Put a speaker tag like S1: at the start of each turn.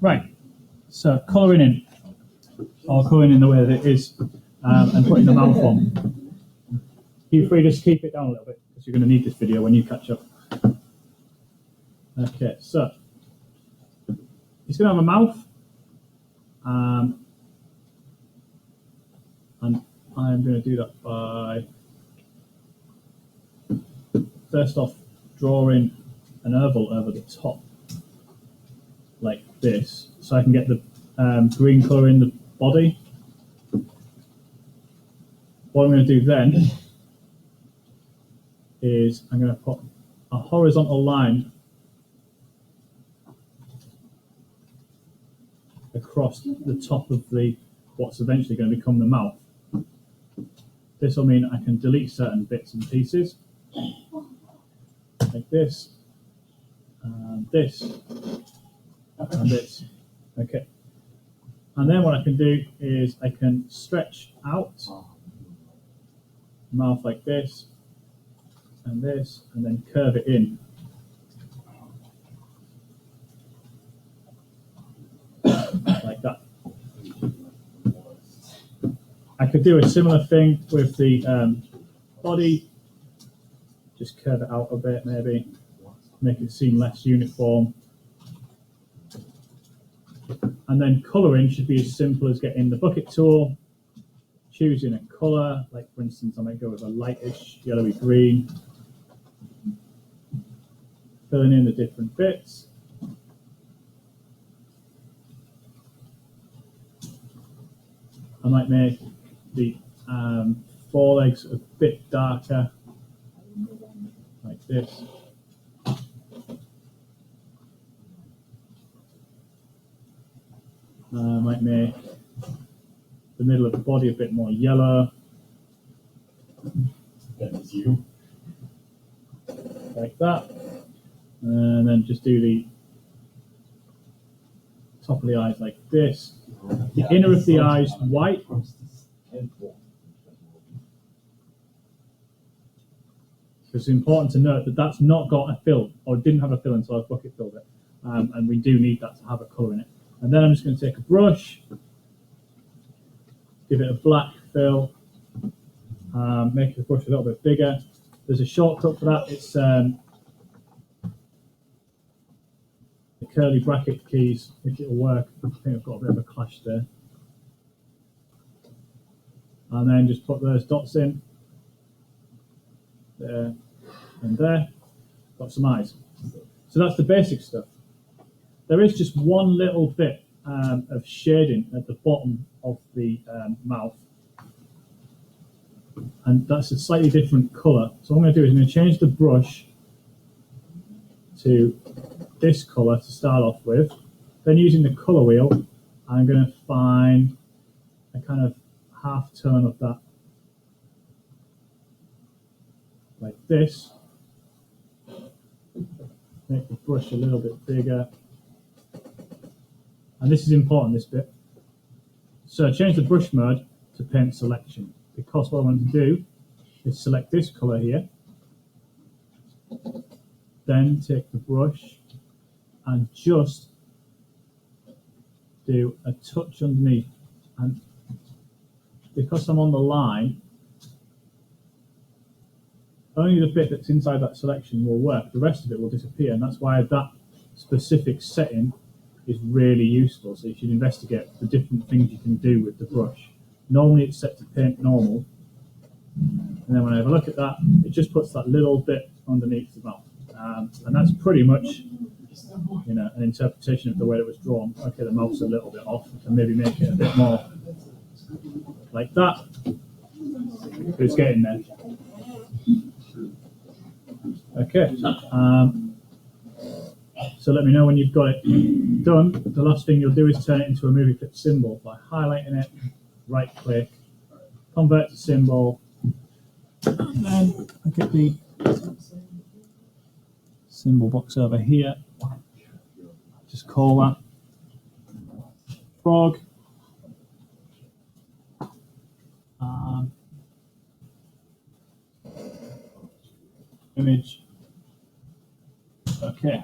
S1: Right, so colouring in, or colouring in the way that it is, and putting the mouth on. Feel free to just keep it down a little bit, because you're going to need this video when you catch up. Okay, so it's going to have a mouth, and I'm going to do that by first off drawing an oval over the top, like this, so I can get the green colour in the body. What I'm going to do then is I'm going to put a horizontal line across the top of what's eventually going to become the mouth. This will mean I can delete certain bits and pieces, like this, and this, and this. Okay. And then what I can do is I can stretch out mouth like this, and then curve it in. Like that. I could do a similar thing with the body, just curve it out a bit maybe, make it seem less uniform. And then colouring should be as simple as getting the bucket tool, choosing a colour, like for instance I might go with a lightish yellowy green, filling in the different bits. I might make the forelegs a bit darker, like this. I might make the middle of the body a bit more yellow.
S2: That's you.
S1: Like that. And then just do the top of the eyes like this. The inner of the eyes white. It's important to note that that's not got a fill, or didn't have a fill until I've bucket filled it. And we do need that to have a colour in it. And then I'm just going to take a brush, give it a black fill, make the brush a little bit bigger. There's a shortcut for that. It's the curly bracket keys, which it'll work. I think I've got a bit of a clash there. And then just put those dots in, there and there. Got some eyes. So that's the basic stuff. There is just one little bit of shading at the bottom of the mouth, and that's a slightly different colour. So what I'm going to do is I'm going to change the brush to this colour to start off with. Then using the colour wheel, I'm going to find a kind of half tone of that, like this. Make the brush a little bit bigger. And this is important, this bit. So change the brush mode to paint selection, because what I want to do is select this colour here, then take the brush and just do a touch underneath. And because I'm on the line, only the bit that's inside that selection will work. The rest of it will disappear, and that's why that specific setting is really useful. So you should investigate the different things you can do with the brush. Normally it's set to paint normal, and then when I have a look at that, it just puts that little bit underneath the mouth, and that's pretty much, you know, an interpretation of the way it was drawn. Okay, the mouth's a little bit off, and maybe make it a bit more like that. But it's getting there. Okay. So let me know when you've got it done. The last thing you'll do is turn it into a movie clip symbol by highlighting it, right click, convert to symbol, and then I get the symbol box over here. Just call that frog. Image. Okay.